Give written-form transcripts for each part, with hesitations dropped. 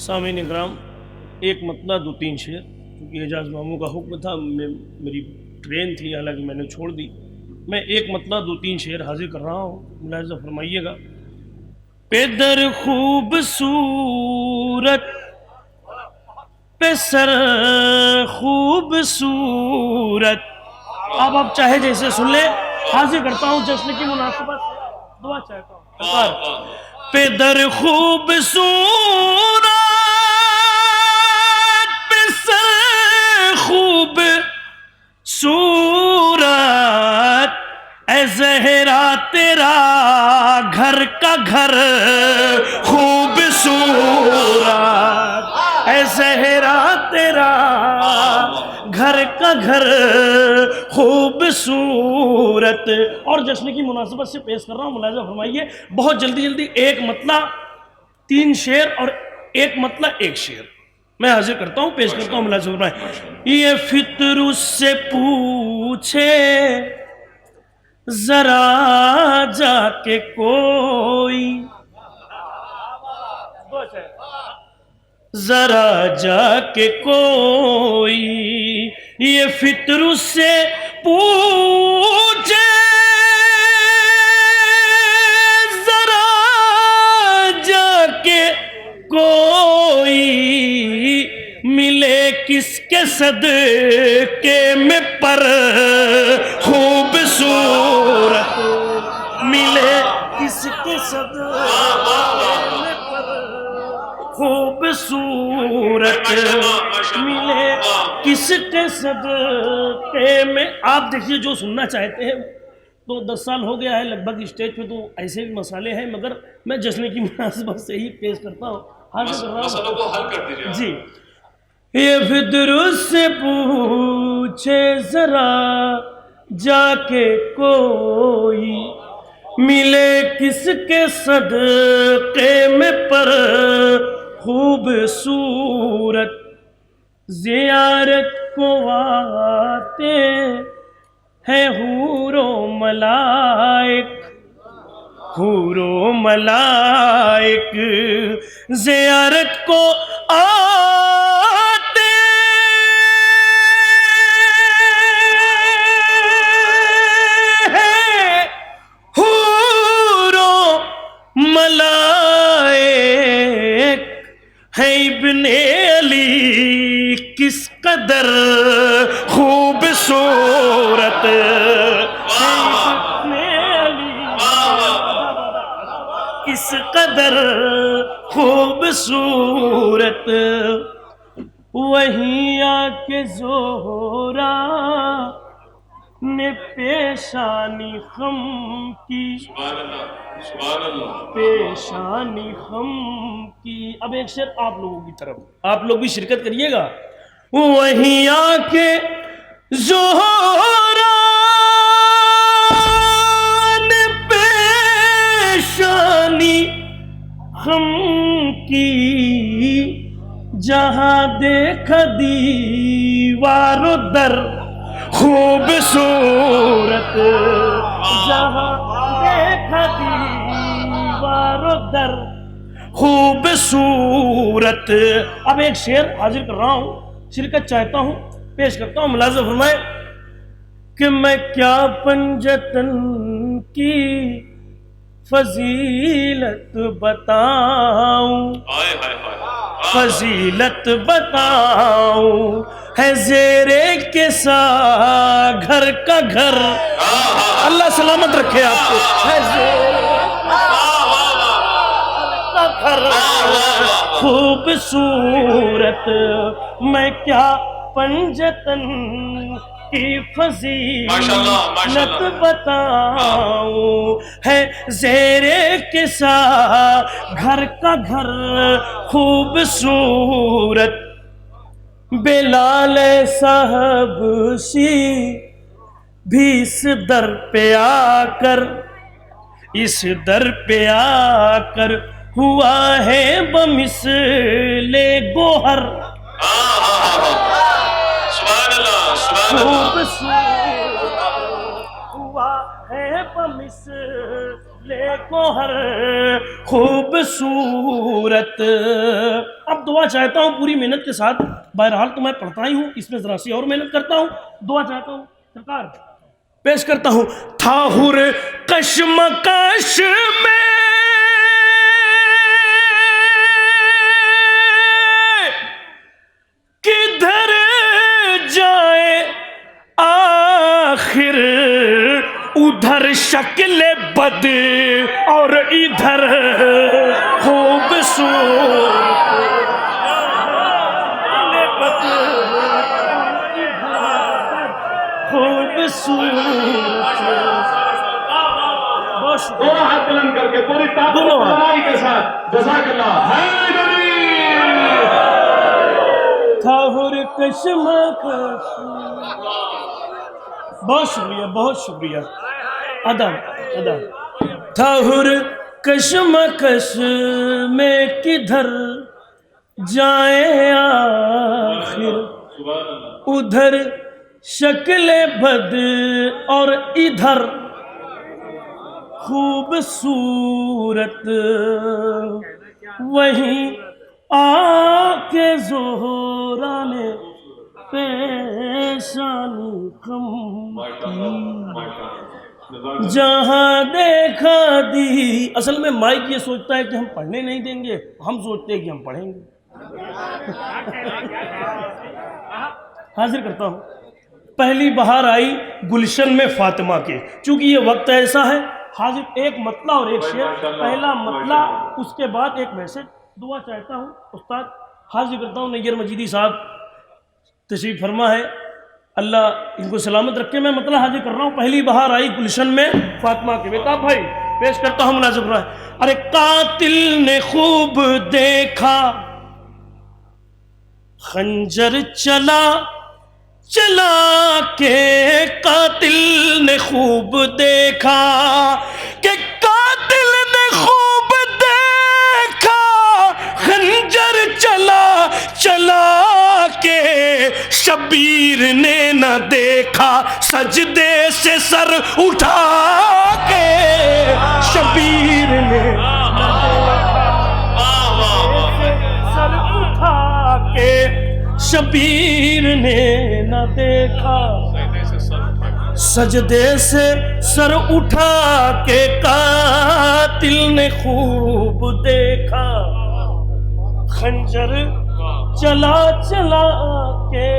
سامعین اکرام، ایک مطلع دو تین شعر، کیونکہ اعجاز ماموں کا حکم تھا، میری ٹرین تھی، حالانکہ میں نے چھوڑ دی. میں ایک مطلع دو تین شعر حاضر کر رہا ہوں، ملاحظہ فرمائیے گا. پہ در خوبصورت، پہ سر خوبصورت. آپ چاہے جیسے سن لیں، حاضر کرتا ہوں جشن کی مناسبت سے، دعا چاہتا ہوں. پہ در خوبصورت، پہ سر خوبصورت، اے زہرا تیرا گھر کا گھر خوبصورت، اے زہرا تیرا گھر کا گھر خوبصورت. اور جشن کی مناسبت سے پیش کر رہا ہوں، ملاحظہ فرمائیے. بہت جلدی جلدی ایک مطلع تین شعر اور ایک مطلع ایک شعر میں حاضر کرتا ہوں، پیش کرتا ہوں، ملاحظہ فرمائیے. یہ فطر اس سے پوچھے ذرا جا کے کوئی، ذرا جا کے کوئی. یہ فطر اس سے پوچھے ذرا جا کے کوئی، ملے کس کے صدقے میں پر خوبصورت، ملے کس کے صدقے میں پر خوبصورت، ملے کس کے صدقے میں. آپ دیکھیے، جو سننا چاہتے ہیں تو 10 سال ہو گیا ہے لگ بھگ اسٹیج پہ، تو ایسے بھی مسئلے ہیں، مگر میں جشن کی مناسبت سے ہی پیش کرتا ہوں، مسئلوں کو حل کر دیجیے. جی. یہ فطر اس سے پوچھے ذرا جا کے کوئی، ملے کس کے صدقے میں پر خوبصورت. زیارت کو آتے ہیں حور و ملائک، حور و ملائک، زیارت کو آتے ہیں حور و ملائک. ہے ابن علی کس قدر خوبصورت، ہے ابن علی کس قدر خوبصورت. وہیں آ کے زہرا نے پیشانی خم کی، پیشانی خم کی. اب ایک شعر آپ لوگوں کی طرف، آپ لوگ بھی شرکت کریے گا. وہیں آ کے زہرا نے پیشانی خم کی، جہاں دیکھا دیوار و در خوبصورت، جہاں دیکھا دیوار و در خوبصورت. اب ایک شعر حاضر کر رہا ہوں، شرکت چاہتا ہوں، پیش کرتا ہوں، ملاحظہ فرمائے کہ میں کیا پنجتن کی فضیلت بتاؤں، فضیلت بتاؤں. ہے زیرے کے سا گھر کا گھر، اللہ سلامت رکھے آپ کو، ہے زیرے کا گھر خوبصورت. میں کیا پنجتن کی فضیلت بتاؤں، ہے زیرے کے سا گھر کا گھر خوبصورت. بلال صاحب سی بھی اس در پہ آ کر، اس در پہ آ کر ہوا ہے بمثل گوہر خوبصورت، ہوا ہے بمثل کو ہر خوبصورت. اب دعا چاہتا ہوں پوری محنت کے ساتھ. بہرحال تو میں پڑھتا ہی ہوں, اس میں ذرا سی اور محنت کرتا ہوں. دعا چاہتا ہوں سرکار پیش کرتا ہوں. تھا حر کشمکش میں کدھر جائے آخر, ادھر شکل بد اور ادھر خوبصورت. دو ہاتھ بلند کر کے پوری طاقت کے ساتھ جزاک اللہ. تھا حر کشمکش. بہت شکریہ, بہت شکریہ. ادا ادا. تھا حر کشمکش میں کدھر جائیں آخر, ادھر شکل بد اور ادھر خوبصورت. وہیں آ کے زہرا نے پیشانی کم کی, جہاں دیکھا دی. اصل میں مائک یہ سوچتا ہے کہ ہم پڑھنے نہیں دیں گے, ہم سوچتے ہیں کہ ہم پڑھیں گے. حاضر کرتا ہوں. پہلی بہار آئی گلشن میں فاطمہ کے. چونکہ یہ وقت ایسا ہے, حاضر ایک مطلع اور ایک شعر. پہلا مطلع, اس کے بعد ایک میسج. دعا چاہتا ہوں استاد. حاضر کرتا ہوں نیر مجیدی صاحب تشریف فرما ہے, اللہ ان کو سلامت رکھے. میں مطلع حاضر کر رہا ہوں. پہلی بہار آئی گلشن میں فاطمہ کے. بیٹا بھائی پیش کرتا ہوں مناظر رہا ہے. ارے قاتل نے خوب دیکھا خنجر چلا چلا کے, قاتل نے خوب دیکھا کہ قاتل نے خوب دیکھا خنجر چلا چلا کے, شبیر نے نہ دیکھا سجدے سے سر اٹھا کے, شبیر نے سر اٹھا کے, شبیر نے نہ دیکھا سجدے سے سر اٹھا کے, قاتل نے خوب دیکھا خنجر چلا چلا کے,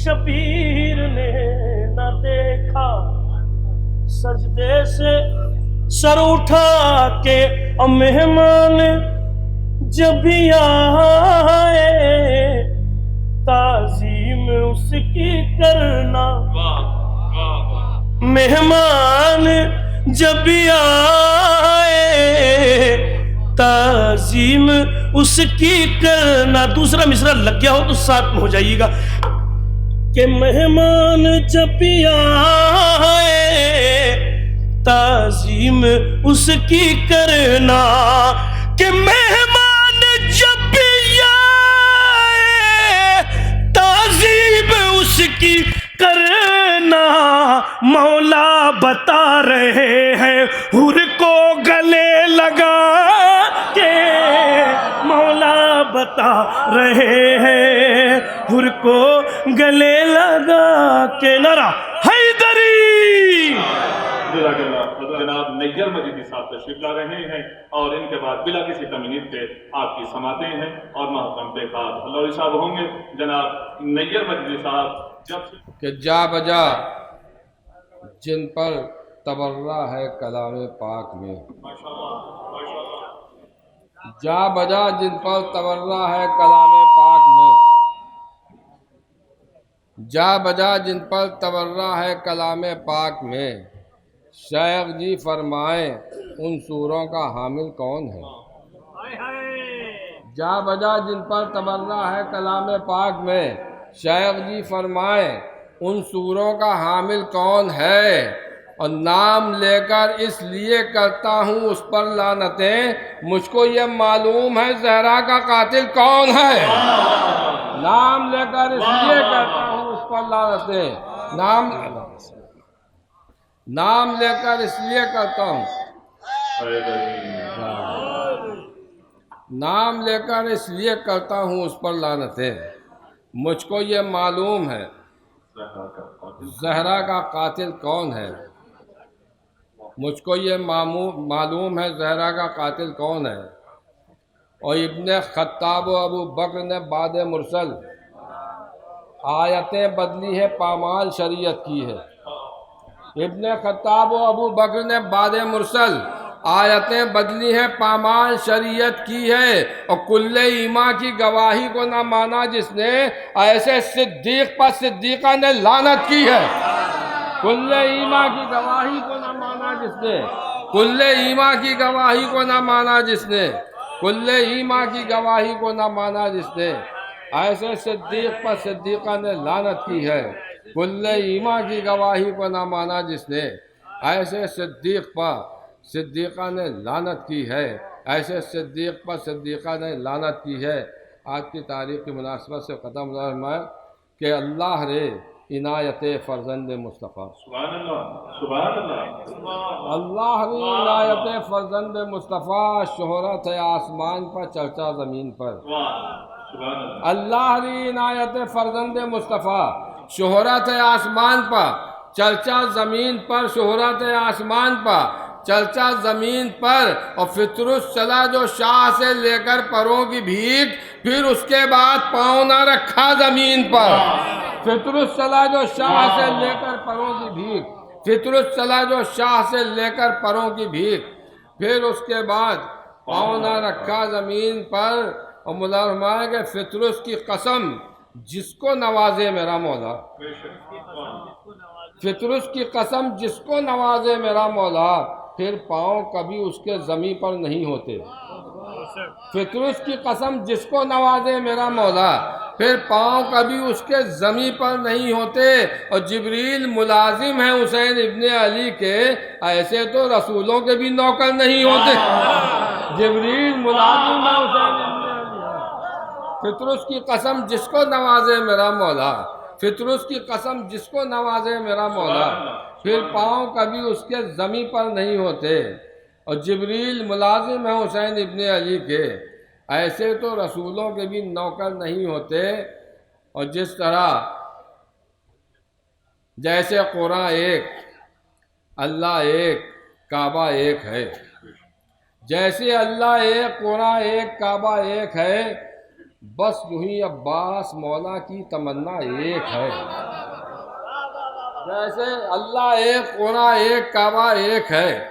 شبیر نے نہ دیکھا سجدے سے سر اٹھا کے. اور مہمان جب آئے تعظیم اس کی کرنا, مہمان جب آئے تعظیم اس کی کرنا. دوسرا مصرع لگ گیا ہو تو ساتھ میں ہو جائیے گا کہ مہمان جب آئے تعظیم اس کی کرنا, کہ مہمان جب آئے تعظیم اس کی کرنا. مولا بتا رہے ہیں حر کو گلے لگا کے, مولا بتا رہے ہیں حر کو گلے لگا کے. نعرہ حیدری. جزاک اللہ. جناب نیر مجیدی صاحب تشریف لا رہے ہیں اور ان کے بعد بلا کسی تمہید کے آپ کی سماعتیں ہیں اور محترم پیکار اللہ صاحب ہوں گے. جناب نیر مجیدی صاحب جب کہ جا بجا جن پر تبرہ ہے کلام پاک میں, جا بجا جن پر تبرہ ہے کلام پاک میں, جا بجا جن پر تبرہ ہے کلام پاک میں. شیخ جی فرمائیں ان سوروں کا حامل کون ہے, جا بجا جن پر تبرہ ہے کلام پاک میں. شیخ جی فرمائیں ان سوروں کا حامل کون ہے, اور نام لے کر اس لیے کرتا ہوں اس پر لعنتیں, مجھ کو یہ معلوم ہے زہرا کا قاتل کون ہے. نام لے کر اس لیے کرتا ہوں اس پر لعنتیں, نام لے کر اس لیے کرتا ہوں نام لے کر اس لیے کرتا ہوں اس پر لعنتیں، مجھ کو یہ معلوم ہے زہرا کا قاتل کون ہے، مجھ کو یہ معلوم ہے زہرا کا قاتل کون ہے۔ اور ابن خطاب و ابو بکر نے بعد مرسل آیتیں بدلی ہے، پامال شریعت کی ہے۔ ابن خطاب و ابو بکر نے بعد مرسل آیتیں بدلی ہیں، پامال شریعت کی ہے۔ اور کل ایمان کی گواہی کو نہ مانا جس نے، ایسے صدیق پر صدیقہ نے لعنت کی ہے۔ کل ایمان کی گواہی کو نہ مانا جس نے، کل ایمان کی گواہی کو نہ مانا جس نے، کل ایمان کی گواہی کو نہ مانا جس نے، ایسے صدیق پر صدیقہ نے لعنت کی ہے۔ کل ایمان کی گواہی کو نہ مانا جس نے، ایسے صدیق پر صدیقہ نے لعنت کی ہے، ایسے صدیق پر صدیقہ نے لعنت کی ہے۔ آج کی تاریخ کی مناسبت سے ختم فرمائے کہ اللہ رے عنایت فرزند مصطفیٰ، سبحان اللہ، سبحان اللہ، اللہ رے عنایت فرزند مصطفیٰ، شہرت ہے آسمان پر چرچا زمین پر۔ سبحان اللہ، اللہ ری عنایت فرزند مصطفیٰ، شہرت ہے آسمان پر چرچا زمین پر، شہرت ہے آسمان پر چرچا زمین پر۔ اور فطرس چلا جو شاہ سے لے کر پروں کی بھیک، پھر اس کے بعد پاؤں نہ رکھا زمین پر۔ فطرس چلا جو شاہ سے لے کر پروں کی بھیک، فطرس چلا جو شاہ سے لے کر پروں کی بھیک، پھر اس کے بعد پاؤں نہ رکھا زمین پر۔ اور مولا فرمایا کہ فطرس کی قسم جس کو نوازے میرا مولا، فطرس کی قسم جس کو نوازے میرا مولا، پھر پاؤں کبھی اس کے زمین پر نہیں ہوتے۔ فطرس کی قسم جس کو نوازے میرا مولا، پھر پاؤں کبھی اس کے زمین پر نہیں ہوتے۔ اور جبریل ملازم ہیں حسین ابن علی کے، ایسے تو رسولوں کے بھی نوکر نہیں ہوتے۔ جبریل ملازم ہیں حسین ابن علی۔ فطرس کی قسم جس کو نوازے میرا مولا، فطرس کی قسم جس کو نوازے میرا مولا، پھر پاؤں کبھی اس کے زمین پر نہیں ہوتے۔ اور جبریل ملازم ہے حسین ابن علی کے، ایسے تو رسولوں کے بھی نوکر نہیں ہوتے۔ اور جس طرح جیسے قرآن ایک، اللہ ایک، کعبہ ایک ہے، جیسے اللہ ایک، قرآن ایک، کعبہ ایک ہے، بس یوں ہی عباس مولا کی تمنا ایک ہے۔ جیسے اللہ ایک، قرآن ایک، کعبہ ایک ہے،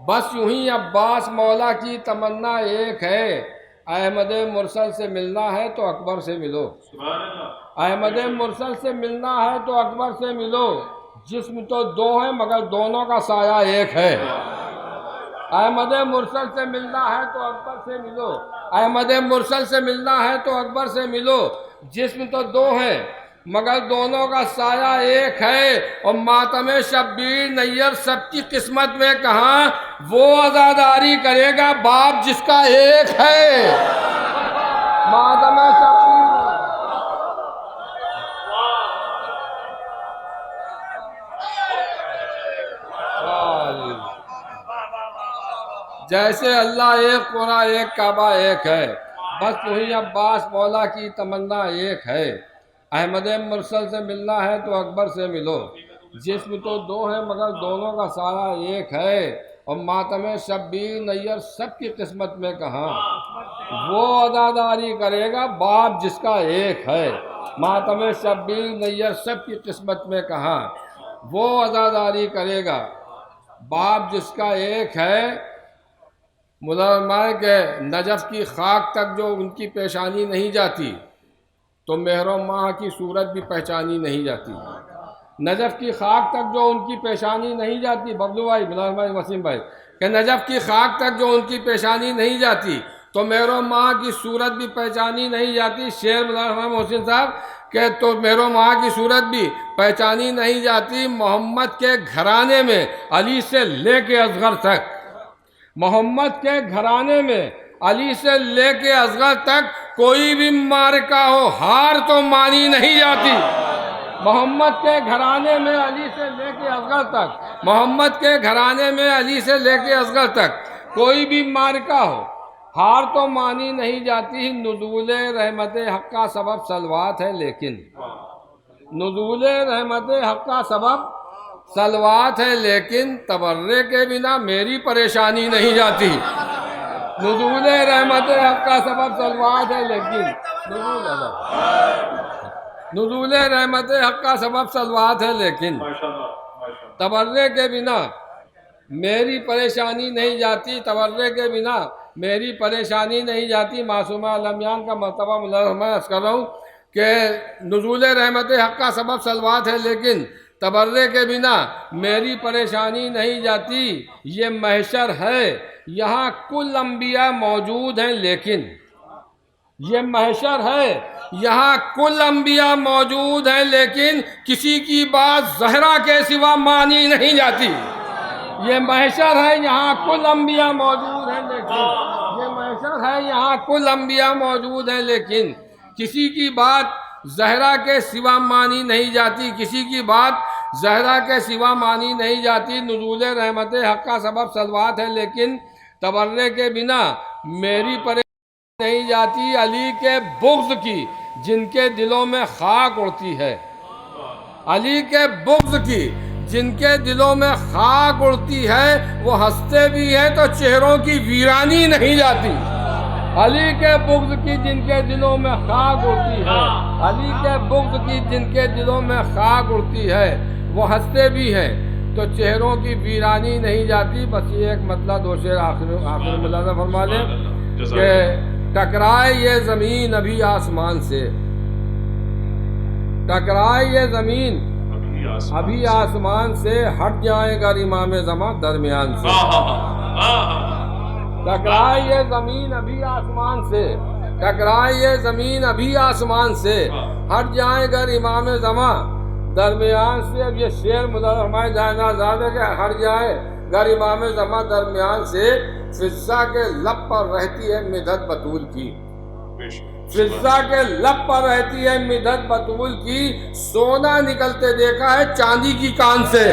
بس یوں ہی عباس مولا کی تمنا ایک ہے۔ احمد مرسل سے ملنا ہے تو اکبر سے ملو، سبحان اللہ، احمد مرسل سے ملنا ہے تو اکبر سے ملو، جسم تو دو ہیں مگر دونوں کا سایہ ایک ہے۔ احمد مرسل سے ملنا ہے تو اکبر سے ملو، احمد مرسل سے ملنا ہے تو اکبر سے ملو، جسم تو دو ہیں مگر دونوں کا سایہ ایک ہے۔ اور ماتم شبیر نیر سب کی قسمت میں کہاں، وہ عزاداری کرے گا باپ جس کا ایک ہے۔ ماتم شبیر جیسے اللہ ایک، قرآن ایک، کعبہ ایک ہے، بس وہی عباس مولا کی تمنا ایک ہے۔ احمد مرسل سے ملنا ہے تو اکبر سے ملو، جسم تو دو ہیں مگر دونوں کا سایہ ایک ہے۔ اور ماتم شبیر نیر سب کی قسمت میں کہاں، وہ عزاداری کرے گا باپ جس کا ایک ہے۔ ماتم شبیر نیر سب کی قسمت میں کہاں، وہ عزاداری کرے گا باپ جس کا ایک ہے۔ ملائمہ کہ نجف کی خاک تک جو ان کی پیشانی نہیں جاتی تو مہر و ماہ کی صورت بھی پہچانی نہیں جاتی۔ نجف کی خاک تک جو ان کی پیشانی نہیں جاتی، ببلو بھائی، ملائمہ وسیم بھائی، کہ نجف کی خاک تک جو ان کی پیشانی نہیں جاتی تو مہر و ماہ کی صورت بھی پہچانی نہیں جاتی۔ شعر ملائمہ محسن صاحب کہ تو مہر و ماہ کی صورت بھی پہچانی نہیں جاتی۔ محمد کے گھرانے میں علی سے لے کے اصغر تک، محمد کے گھرانے میں علی سے لے کے اصغر تک کوئی بھی معرکہ ہو ہار تو مانی نہیں جاتی۔ محمد کے گھرانے میں علی سے لے کے اصغر تک، محمد کے گھرانے میں علی سے لے کے اصغر تک کوئی بھی معرکہ ہو، ہار تو مانی نہیں جاتی، نزول رحمت حق کا سبب صلوات ہے لیکن نزول رحمت حق کا سبب صلوات ہے لیکن تبرے کے بنا میری پریشانی نہیں جاتی۔ نزول رحمت حق کا سبب صلوات ہے لیکن نزول رحمت حق کا سبب صلوات ہے لیکن تبرے کے بنا میری پریشانی نہیں جاتی، تبرے کے بنا میری پریشانی نہیں جاتی۔ معصومہ علمیان کا مرتبہ میں عرض کر رہا ہوں کہ نزول رحمت حق کا سبب صلوات ہے لیکن تبرے کے بنا میری پریشانی نہیں جاتی۔ یہ محشر ہے یہاں کل انبیاء موجود ہیں لیکن یہ محشر ہے یہاں کل انبیاء موجود ہیں لیکن کسی کی بات زہرا کے سوا مانی نہیں جاتی۔ یہ محشر ہے یہاں کل انبیاء موجود ہیں لیکن یہ محشر ہے یہاں کل انبیاء موجود ہیں لیکن کسی کی بات زہرا کے سوا مانی نہیں جاتی، کسی کی بات زہرا کے سوا مانی نہیں جاتی۔ نزول رحمت حق کا سبب صلوات ہے لیکن تبرے کے بنا میری پریشانی نہیں جاتی۔ علی کے بغض کی جن کے دلوں میں خاک اڑتی ہے، علی کے بغض کی جن کے دلوں میں خاک اڑتی ہے، وہ ہنستے بھی ہیں تو چہروں کی ویرانی نہیں جاتی۔ علی کے بغض کی جن کے دلوں میں خاک اڑتی ہے، علی کے بغض کی جن کے دلوں میں خاک اڑتی ہے، وہ ہنستے بھی ہیں تو چہروں کی ویرانی نہیں جاتی۔ بس یہ ایک مطلب دو شعر آخر ملاحظہ فرما لیں کہ ٹکرائے یہ زمین ابھی آسمان سے، ٹکرائے یہ زمین ابھی آسمان سے، ہٹ جائے گا امام زمان درمیان سے۔ ٹکرائے یہ زمین ابھی آسمان سے، ٹکرائے یہ زمین ابھی آسمان سے، ہٹ جائے گا امام زمان درمیان سے۔ اب یہ شعر مدر ہمارے جائنازاد ہے کہ ہٹ جائے گا امام زمان درمیان سے۔ فضہ کے لب پر رہتی ہے مدحت بطول کی، فضہ کے لب پر رہتی ہے مدحت بطول کی، سونا نکلتے دیکھا ہے چاندی کی کان سے۔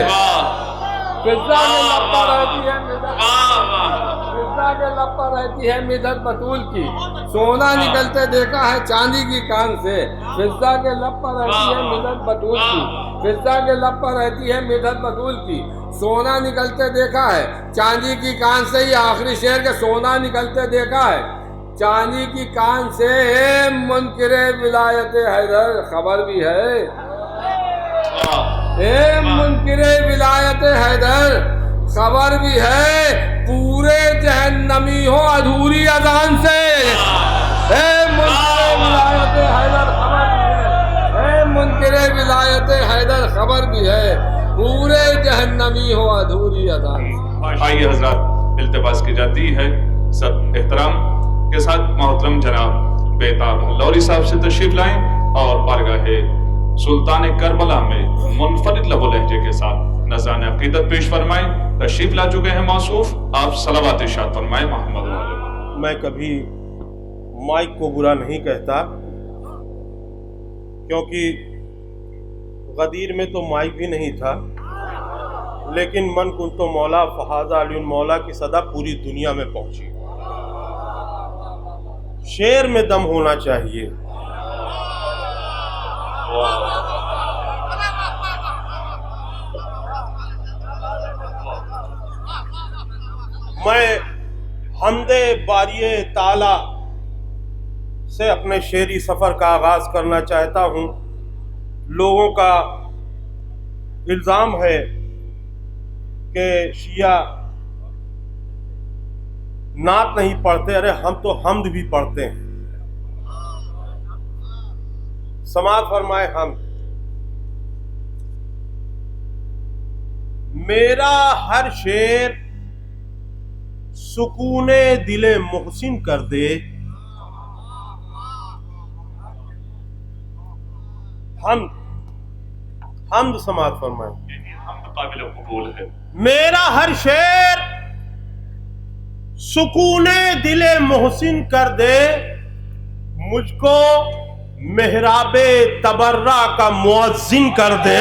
فضہ کے لب پر رہتی ہے فضہ کے لب پر رہتی ہے مدحت بطول کی، سونا نکلتے دیکھا ہے چاندی کی کان سے۔ فضہ کے لب پر رہتی ہے مدحت بطول کی، فضہ کے لب پر رہتی ہے مدحت بطول کی، سونا نکلتے دیکھا ہے چاندی کی کان سے۔ یہ آخری شعر کہ سونا نکلتے دیکھا ہے چاندی کی کان سے، اے منکر ولایت حیدر خبر بھی ہے، اے منکر ولایت حیدر خبر بھی ہے، پورے جہنمی ہو ادھوری اذان سے۔ اے منکر ولایت حیدر خبر بھی ہے، اے منکر ولایت حیدر خبر بھی ہے، پورے جہنمی ہو ادھوری اذان سے۔ آئیے حضرات، التماس کی جاتی ہے سب احترام کے ساتھ محترم جناب بیتاب لوری صاحب سے تشریف لائیں اور بارگاہ سلطان کربلا میں منفرد لب و لہجے کے ساتھ نذران عقیدت پیش فرمائیں۔ تشریف لا چکے ہیں موصوف، آپ صلوات ارشاد فرمائیں محمد علیہ۔ میں کبھی مائک کو برا نہیں کہتا، کیونکہ غدیر میں تو مائک بھی نہیں تھا، لیکن من کنت مولا فہذا علی مولا کی صدا پوری دنیا میں پہنچی۔ شعر میں دم ہونا چاہیے۔ میں حمد باری تعالی سے اپنے شعری سفر کا آغاز کرنا چاہتا ہوں۔ لوگوں کا الزام ہے کہ شیعہ نعت نہیں پڑھتے، ارے ہم تو حمد بھی پڑھتے ہیں۔ سماعت فرمائے حمد۔ میرا ہر شعر سکون دل محسن کر دے، حمد سماعت فرمائے۔ قابل قبول ہے۔ میرا ہر شعر سکون دل محسن کر دے، مجھ کو محراب تبرہ کا مؤذن کر دے۔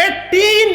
18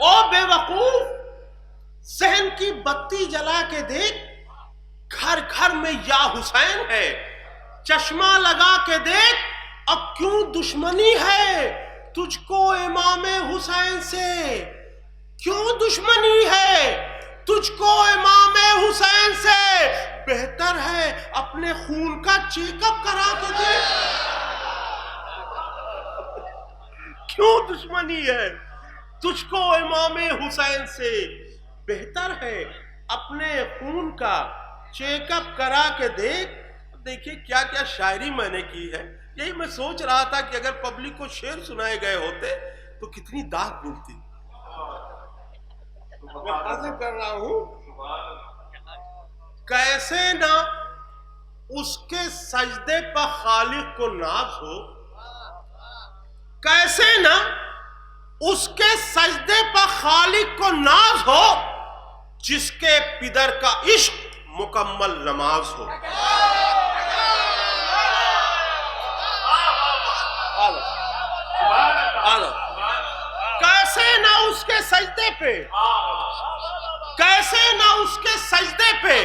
او بے وقوف، ذہن کی بتی جلا کے دیکھ، گھر گھر میں یا حسین ہے، چشمہ لگا کے دیکھ، اب کیوں دشمنی ہے تجھ کو امام حسین سے؟ کیوں دشمنی ہے تجھ کو امام حسین سے؟ بہتر ہے اپنے خون کا چیک اپ کرا کے دیکھ۔ کیوں دشمنی ہے تجھ کو امام حسین سے؟ بہتر ہے اپنے خون کا چیک اپ کرا کے دیکھ۔ دیکھیے کیا کیا شاعری میں نے کی ہے۔ یہی میں سوچ رہا تھا کہ اگر پبلک کو شعر سنائے گئے ہوتے تو کتنی داغ ملتی۔ میں حاضر کر رہا ہوں، کیسے نہ اس کے سجدے پر خالق کو ناز ہو، کیسے نہ اس کے سجدے پر خالق کو ناز ہو، جس کے پدر کا عشق مکمل نماز ہو۔ کیسے نہ اس کے سجدے پہ، کیسے نہ اس کے سجدے پہ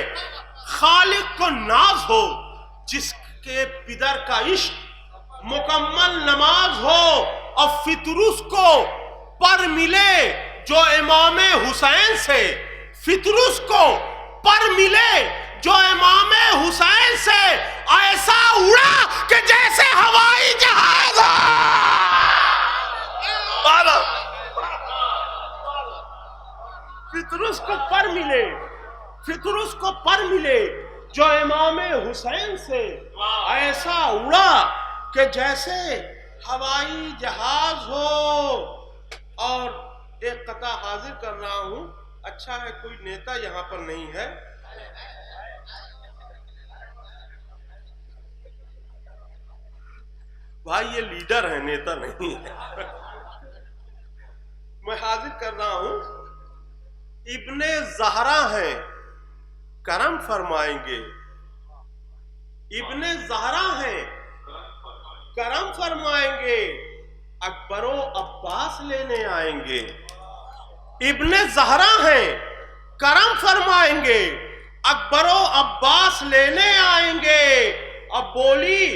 خالق کو ناز ہو، جس کے پدر کا عشق مکمل نماز ہو، اور فطرس کو پر ملے جو امام حسین سے، فطرس کو پر ملے جو امام حسین سے، ایسا اڑا کہ جیسے ہوائی جہاز۔ فطرس کو پر ملے، فطرس کو پر ملے جو امام حسین سے، ایسا اڑا کہ جیسے ہوائی جہاز ہو۔ اور ایک قطعہ حاضر کر رہا ہوں، اچھا ہے کوئی نیتا یہاں پر نہیں ہے، بھائی یہ لیڈر ہے، نیتا نہیں ہے۔ میں حاضر کر رہا ہوں، ابن زہرا ہیں کرم فرمائیں گے، ابن زہرا ہیں کرم فرمائیں گے، اکبر و عباس لینے آئیں گے۔ ابن زہرا ہیں کرم فرمائیں گے، اکبر و عباس لینے آئیں گے۔ اب بولی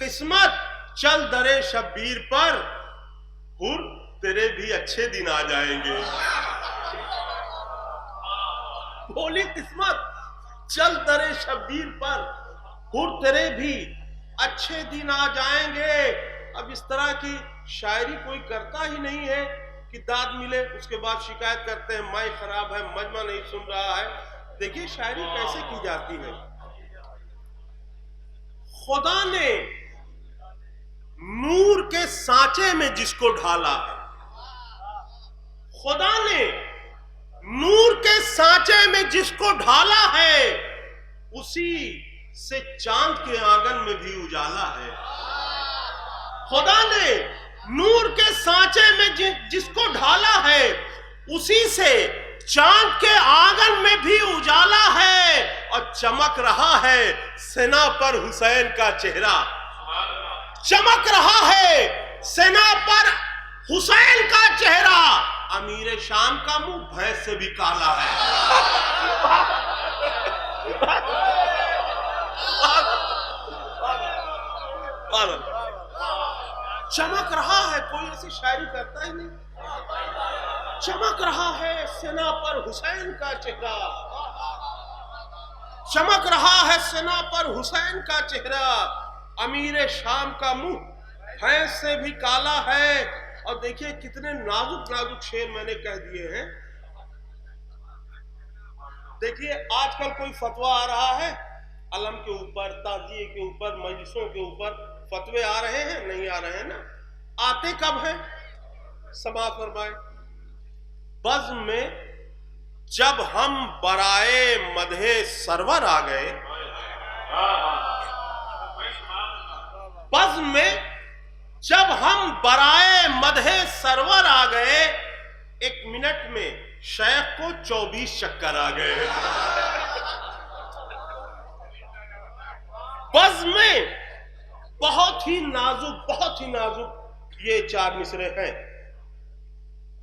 قسمت چل درے شبیر پر، ہر تیرے بھی اچھے دن آ جائیں گے۔ بولی قسمت چل درے شبیر پر، ہر تیرے بھی اچھے دن آ جائیں گے۔ اب اس طرح کی شاعری کوئی کرتا ہی نہیں ہے کہ داد ملے، اس کے بعد شکایت کرتے ہیں مائک خراب ہے، مجمع نہیں سن رہا ہے۔ دیکھیے شاعری کیسے کی جاتی ہے۔ خدا نے نور کے سانچے میں جس کو ڈھالا ہے، خدا نے نور کے سانچے میں جس کو ڈھالا ہے، اسی سے چاند کے آنگن میں بھی اجالا ہے۔ خدا نے نور کے سانچے میں جس کو ڈھالا ہے، اسی سے چاند کے آنگن میں بھی اجالا ہے، اور چمک رہا ہے سنا پر حسین کا چہرہ، چمک رہا ہے سنا پر حسین کا چہرہ، امیر شام کا منہ بھینس سے بھی کالا ہے۔ چمک رہا ہے، کوئی ایسی شاعری کرتا ہی نہیں۔ چمک رہا ہے سنا پر حسین کا چہرہ، چمک رہا ہے سنا پر حسین کا چہرہ، امیر شام کا منہ بھینس سے بھی کالا ہے۔ اور دیکھیے کتنے نازک نازک شعر میں نے کہہ دیے ہیں۔ دیکھیے آج کل کوئی فتویٰ آ رہا ہے، علم کے اوپر، تعزیے کے اوپر، مجلسوں کے اوپر فتوے آ رہے ہیں، نہیں آ رہے ہیں نا؟ آتے کب ہیں؟ سماعت فرمائیں۔ بزم میں جب ہم برائے مدح سرور آ گئے، بزم میں جب ہم برائے مدح سرور آ گئے، ایک منٹ میں شیخ کو 24 چکر آ گئے۔ بزم میں بہت ہی نازک یہ 4 مصرے ہیں۔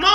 9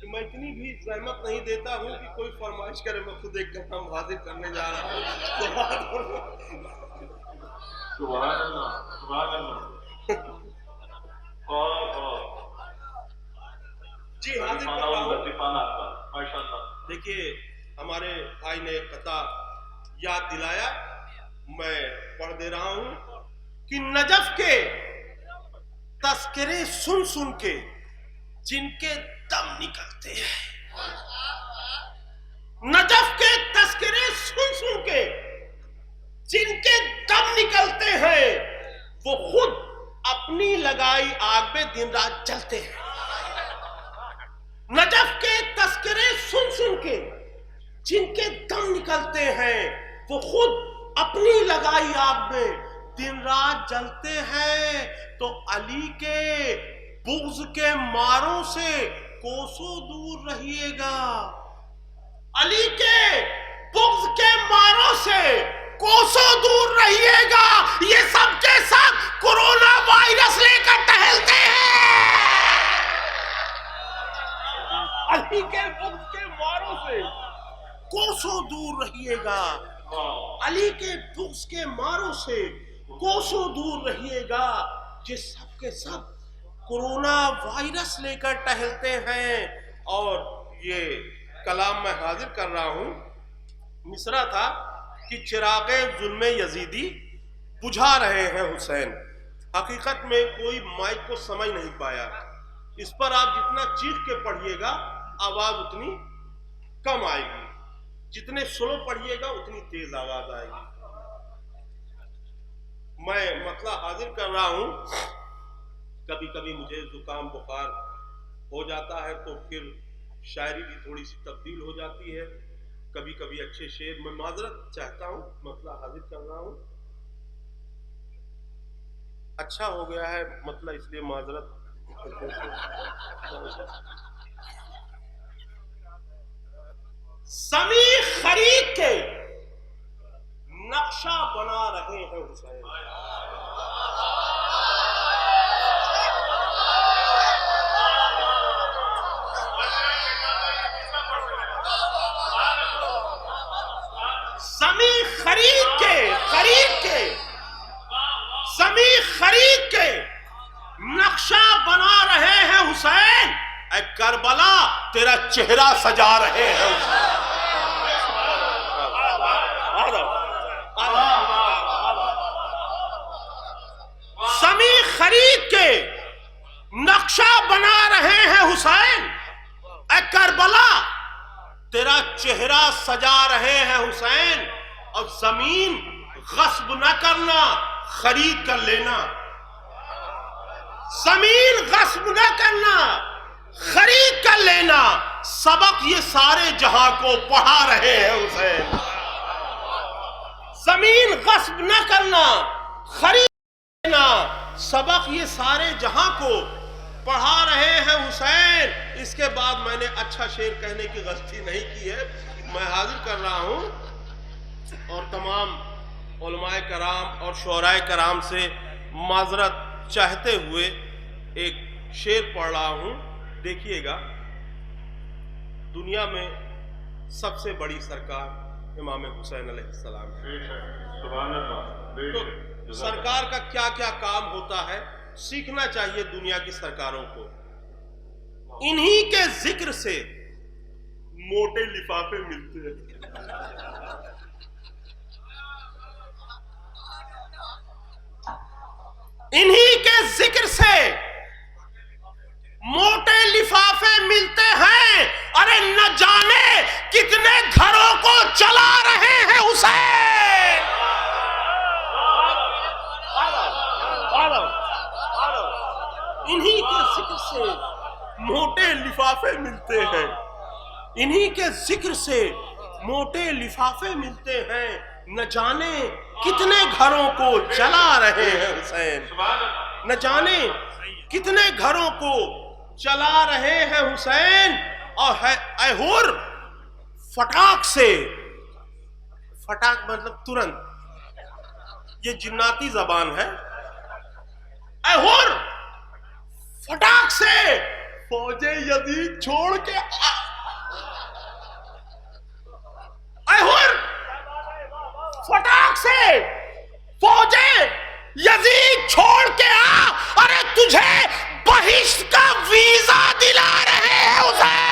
کہ میں اتنی بھی زحمت نہیں دیتا ہوں کہ کوئی فرمائش کرے میں خود ایک کلام حاضر کرنے جا رہا ہوں. سبحان اللہ سبحان اللہ. اور جی حاضر کر رہا ہوں. لطیفانہ آپ کا ماشاء اللہ. دیکھیے ہمارے بھائی نے قطع یاد دلایا، میں پڑھ دے رہا ہوں کہ نجف کے تذکرے سن سن کے جن کے دم نکلتے ہیں، نجف کے تذکرے سن سن کے جن کے دم نکلتے ہیں وہ خود اپنی لگائی آگ پہ دن رات جلتے ہیں. نجف کے تذکرے سن سن کے جن کے دم نکلتے ہیں وہ خود اپنی لگائی آگ میں دن رات جلتے ہیں. تو علی کے بغض کے ماروں سے کوسوں دور رہیے گا، علی کے بغض کے ماروں سے کوسوں دور رہیے گا. یہ سب کے ساتھ کورونا وائرس لے کر ٹہلتے ہیں. علی کے بغض کے ماروں سے کوسوں دور رہیے گا، علی کے بغض کے ماروں سے کوسوں دور رہیے گا. یہ سب کے سب کورونا وائرس لے کر ٹہلتے ہیں. اور یہ کلام میں حاضر کر رہا ہوں. مصرع تھا کہ چراغ ظلم یزیدی بجھا رہے ہیں حسین. حقیقت میں کوئی مائک کو سمجھ نہیں پایا. اس پر آپ جتنا چیخ کے پڑھیے گا آواز اتنی کم آئے گی، جتنے سلو پڑھیے گا اتنی تیز آواز آئے گی. میں مسئلہ حاضر کر رہا ہوں. کبھی کبھی مجھے زکام بخار ہو جاتا ہے تو پھر شاعری بھی تھوڑی سی تبدیل ہو جاتی ہے. کبھی کبھی اچھے شعر میں معذرت چاہتا ہوں. مسئلہ حاضر کر رہا ہوں. اچھا ہو گیا ہے مسئلہ اس لیے معذرت. سمی خرید کے نقشہ بنا رہے ہیں حسین. سمی خرید کے نقشہ بنا رہے ہیں حسین. اے کربلا تیرا چہرہ سجا رہے ہیں حسین. سمی خرید کے نقشہ بنا رہے ہیں حسین. اے کربلا تیرا چہرہ سجا رہے ہیں حسین. اور زمین غصب نہ کرنا، خرید کر لینا. زمین غصب نہ کرنا، خرید کر لینا. سبق یہ سارے جہاں کو پڑھا رہے ہیں حسین. زمین غصب نہ کرنا، خرید لینا. سبق یہ سارے جہاں کو پڑھا رہے ہیں حسین. اس کے بعد میں نے اچھا شعر کہنے کی غلطی نہیں کی ہے. میں حاضر کر رہا ہوں اور تمام علماء کرام اور شعراء کرام سے معذرت چاہتے ہوئے ایک شعر پڑھ رہا ہوں. دیکھیے گا، دنیا میں سب سے بڑی سرکار امام حسین علیہ السلام ہے. سبحان اللہ. تو سرکار کا کیا کیا کام ہوتا ہے سیکھنا چاہیے دنیا کی سرکاروں کو. انہی کے ذکر سے موٹے لفافے ملتے ہیں. انہی کے ذکر سے موٹے لفافے ملتے ہیں. ارے نہ جانے کتنے گھروں کو چلا رہے ہیں حسین. انہی کے ذکر سے موٹے لفافے ملتے ہیں. انہی کے ذکر سے موٹے لفافے ملتے ہیں. نہ جانے کتنے گھروں کو چلا رہے ہیں حسین. نہ جانے کتنے گھروں کو چلا رہے ہیں حسین. اور اے ہور فٹاک سے، فٹاک مطلب ترنت، یہ جناتی زبان ہے. اے ہور فٹاک سے فوج یزید چھوڑ کے اے ہور فٹاک سے فوج یزید چھوڑ کے آ، ارے تجھے بہشت کا ویزا دلا رہے ہیں حسین.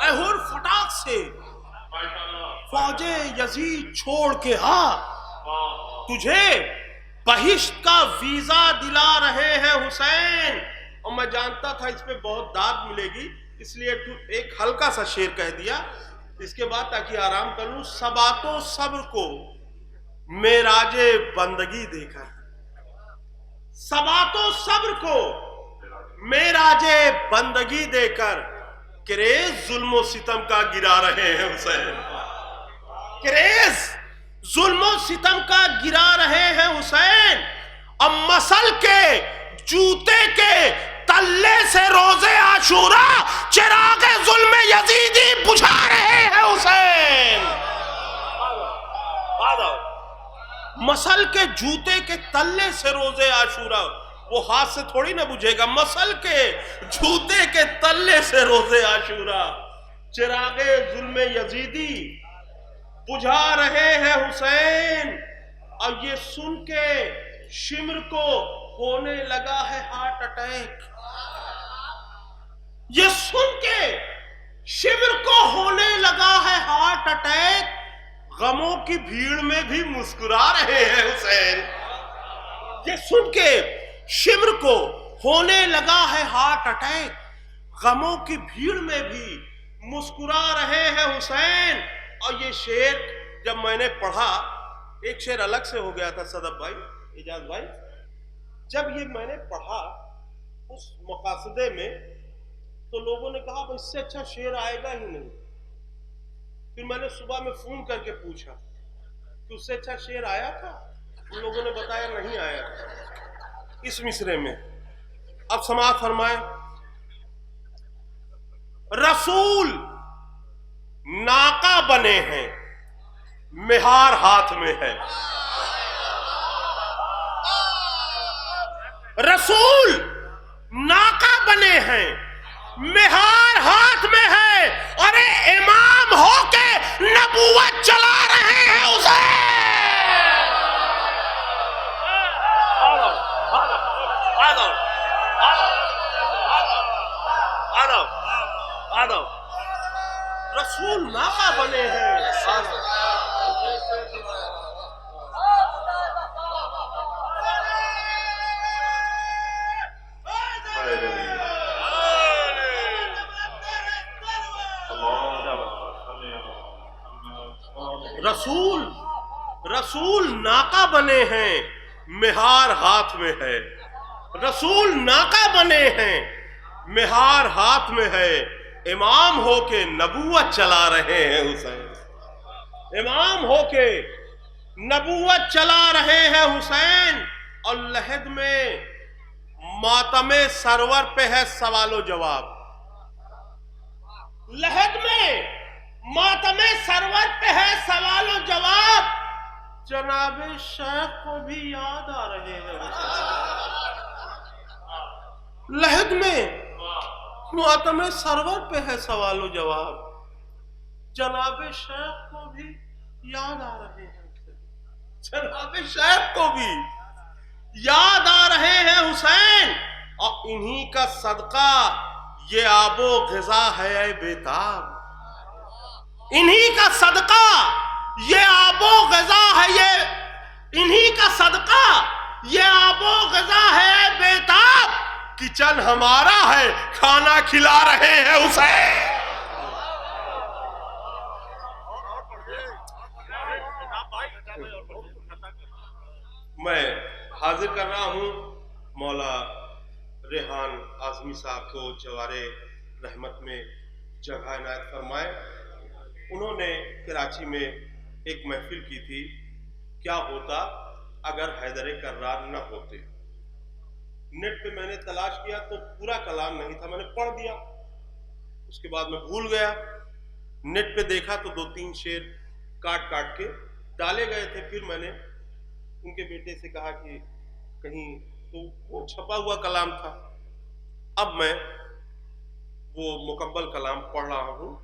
اے ہور فٹاک سے فوج یزید چھوڑ کے آ، تجھے بہشت کا ویزا دلا رہے ہیں حسین. اور میں جانتا تھا اس پہ بہت داد ملے گی، اس لیے ایک ہلکا سا شعر کہہ دیا، اس کے بعد تاکہ آرام کر لوں. ثبات و صبر کو معراج بندگی دے کر، ثبات و صبر کو معراج بندگی دے کر، کریز ظلم و ستم کا گرا رہے ہیں حسین. کریز ظلم و ستم کا گرا رہے ہیں حسین. اب مسل کے جوتے کے تلے سے روزے عاشورا چراغ ظلم یزیدی بجھا رہے ہیں حسین. مسل کے جوتے کے تلے سے روزے عاشورا، وہ ہاتھ سے تھوڑی نہ بجھے گا، مسل کے جوتے کے تلے سے روزے عاشورا چراغ ظلم یزیدی بجھا رہے ہیں حسین. اور یہ سن کے شمر کو ہونے لگا ہے ہارٹ اٹیک. یہ سن کے شمر کو ہونے لگا ہے ہارٹ اٹیک. غموں کی بھیڑ میں بھی مسکرا رہے ہیں حسین. یہ سن کے شمر کو ہونے لگا ہے ہارٹ اٹیک. غموں کی بھیڑ میں بھی مسکرا رہے ہیں حسین. اور یہ شعر جب میں نے پڑھا، ایک شعر الگ سے ہو گیا تھا صدف بھائی، اجاز بھائی، جب یہ میں نے پڑھا اس مقاصدے میں تو لوگوں نے کہا اس سے اچھا شعر آئے گا ہی نہیں. پھر میں نے صبح میں فون کر کے پوچھا کہ اس سے اچھا شعر آیا تھا؟ ان لوگوں نے بتایا نہیں آیا اس مصرے میں. اب سماعت فرمائیں. رسول ناقہ بنے ہیں، مہار ہاتھ میں ہے. رسول ناقہ بنے ہیں، مہار ہاتھ میں ہے، اور امام ہو کے نبوت چلا رہے ہیں حسین. رسول ناقہ بنے ہیں. رسول ناقہ بنے ہیں، مہار ہاتھ میں ہے. رسول ناقہ بنے ہیں، مہار ہاتھ میں ہے. امام ہو کے نبوت چلا رہے ہیں حسین. امام ہو کے نبوت چلا رہے ہیں حسین. اور لحد میں ماتم سرور پہ ہے سوال و جواب. لحد میں ماتم سرور پہ ہے سوال و جواب. جناب شیخ کو بھی یاد آ رہے ہیں. لحد میں ماتم سرور پہ ہے سوال و جواب. جناب شیخ کو بھی یاد آ رہے ہیں. جناب شیخ کو بھی یاد آ رہے ہیں حسین. اور انہی کا صدقہ یہ آب و غذا ہے اے بیتاب. انہی کا صدقہ یہ آب و غذا ہے، یہ انہی کا صدقہ یہ آب و غذا ہے اے بیتاب. کچن ہمارا ہے، کھانا کھلا رہے ہیں حسین. میں حاضر کر رہا ہوں مولا ریحان اعظمی صاحب کو جوارِ رحمت میں جگہ عنایت فرمائے. انہوں نے کراچی میں ایک محفل کی تھی، کیا ہوتا اگر حیدر کرار نہ ہوتے. نیٹ پہ میں نے تلاش کیا تو پورا کلام نہیں تھا، میں نے پڑھ دیا، اس کے بعد میں بھول گیا. نیٹ پہ دیکھا تو 2-3 شعر کاٹ کے ڈالے گئے تھے. پھر میں نے ان کے بیٹے سے کہا کہ کہیں، تو وہ چھپا ہوا کلام تھا. اب میں وہ مکمل کلام پڑھ رہا ہوں.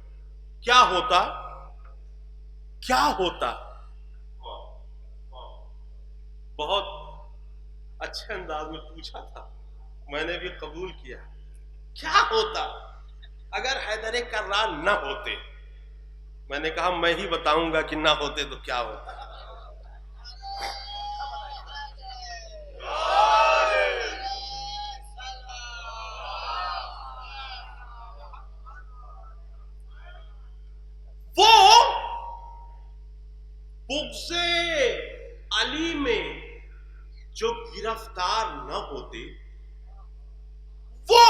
کیا ہوتا بہت اچھے انداز میں پوچھا تھا، میں نے بھی قبول کیا. کیا ہوتا اگر حیدر کرار نہ ہوتے؟ میں نے کہا میں ہی بتاؤں گا کہ نہ ہوتے تو کیا ہوتا. وہ بغض علی میں جو گرفتار نہ ہوتے، وہ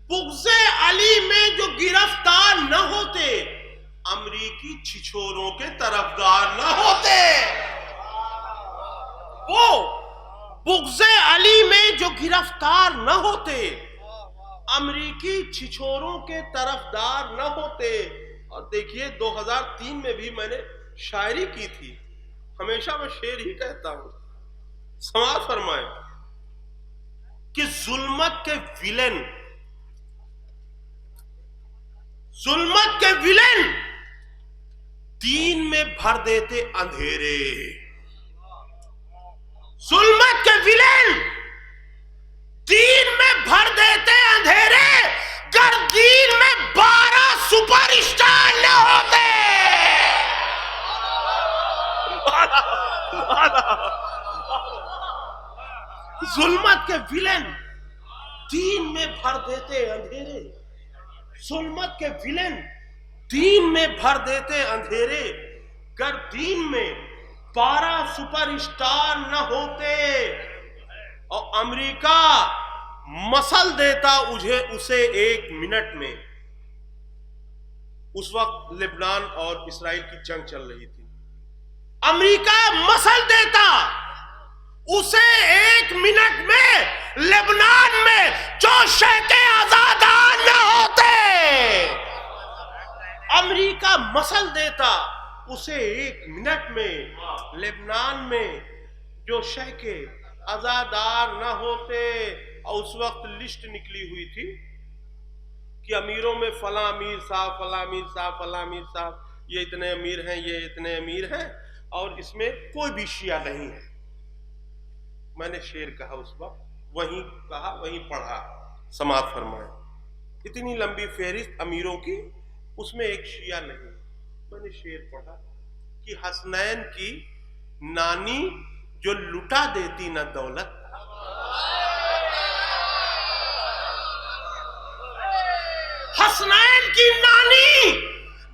بغض علی میں جو گرفتار نہ ہوتے، امریکی چھچوروں کے طرفدار نہ ہوتے. وہ بغض علی میں جو گرفتار نہ ہوتے، امریکی چھچوروں کے طرفدار نہ ہوتے. اور دیکھیے 2003 میں بھی میں نے شاعری کی تھی. ہمیشہ میں شعر ہی کہتا ہوں. سماعت فرمائیں کہ ظلمت کے ولن دین میں بھر دیتے اندھیرے. ظلمت کے ولن دین میں بھر دیتے اندھیرے، گر دین میں 12 سپر اسٹار نہ ہوتے. ظلمت کے ولن دین میں بھر دیتے اندھیرے. ظلمت کے ولن دین میں بھر دیتے اندھیرے، گر دین میں 12 سپر اسٹار نہ ہوتے. اور امریکہ مسل دیتا اسے 1 منٹ میں. اس وقت لبنان اور اسرائیل کی جنگ چل رہی تھی. امریکہ مسل دیتا اسے 1 منٹ میں لبنان میں جو شیخ آزادان نہ ہوتے. امریکہ مسل دیتا اسے 1 منٹ میں لبنان میں جو شیخ عزادار نہ ہوتے. اور اس وقت لسٹ نکلی ہوئی تھی کہ امیروں میں فلاں امیر صاحب، فلاں امیر صاحب، فلاں امیر صاحب، یہ اتنے امیر ہیں، یہ اتنے امیر ہیں، اور اس میں کوئی بھی شیعہ نہیں ہے. میں نے شعر کہا اس وقت، وہیں کہا وہیں پڑھا. سماعت فرمائیں. اتنی لمبی فہرست امیروں کی، اس میں ایک شیعہ نہیں. میں نے شعر پڑھا کہ حسنین کی نانی جو لٹا دیتی نہ دولت، حسنین کی نانی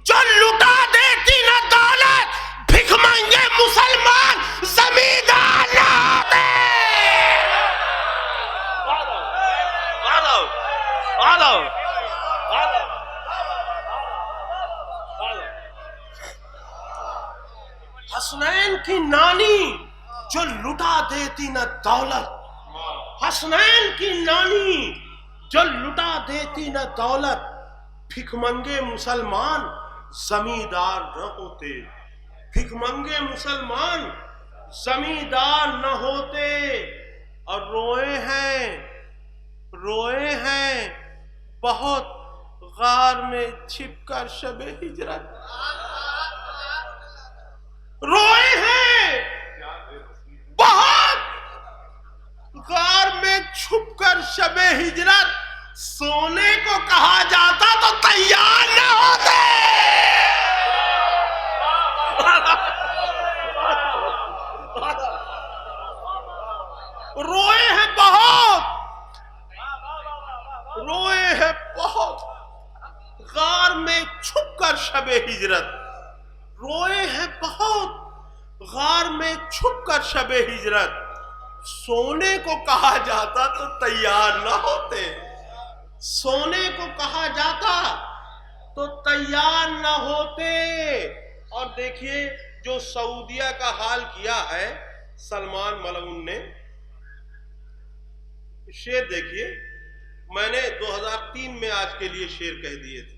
جو لٹا دیتی نہ دولت، بھک مانگے مسلمان زمیندار نہ ہوتے. حسنین کی نانی جو لٹا دیتی نہ دولت، حسنین کی نانی جو لٹا دیتی نہ دولت، بھک منگے مسلمان زمیندار نہ ہوتے. بھک منگے مسلمان زمیندار نہ ہوتے. اور روئے ہیں بہت غار میں چھپ کر شب ہجرت. روئے ہیں بہت غار میں چھپ کر شب ہجرت، سونے کو کہا جاتا تو تیار نہ ہوتے. روئے ہیں بہت غار میں چھپ کر شب ہجرت. روئے ہیں بہت غار میں چھپ کر شب ہجرت، سونے کو کہا جاتا تو تیار نہ ہوتے. سونے کو کہا جاتا تو تیار نہ ہوتے. اور دیکھیے جو سعودیہ کا حال کیا ہے سلمان ملعون نے. شعر دیکھیے، میں نے 2003 میں آج کے لیے شعر کہہ دیے تھے.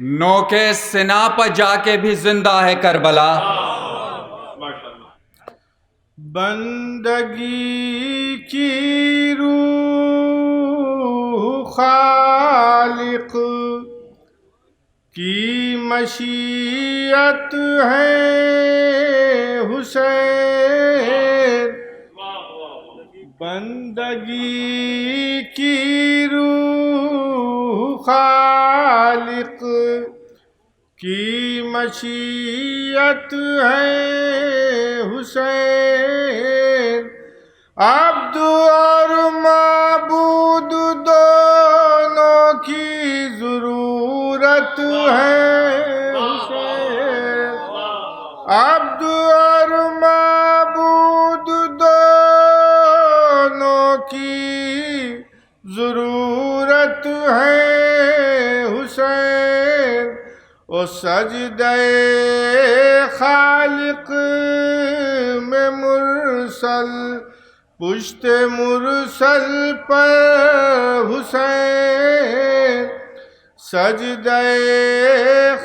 نوکے سنا پر جا کے بھی زندہ ہے کربلا. بندگی کی روح خالق کی مشیت ہے حسین. بندگی کی روح خالق کی مشیت ہے حسین. عبد اور معبود دونوں کی ضرورت ہے حسین. عبد اور معبود دونوں کی ضرورت ہے حسین. او سجدہ خالق میں مرسل پشت مرسل پر حسین. سجدہ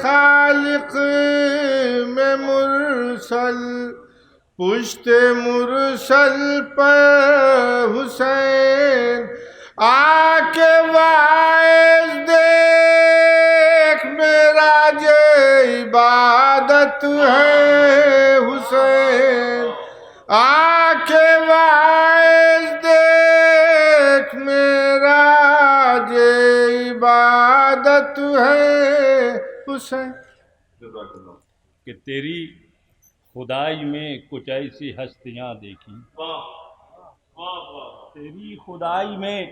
خالق میں مرسل پشت مرسل پر حسین. آ کے واعظ دیکھ میرا عبادت ہے حسین. آ کے واعظ دیکھ میرا عبادت ہے حسین. کہ تیری خدائی میں کچھ ایسی ہستیاں دیکھی، تیری خدائی میں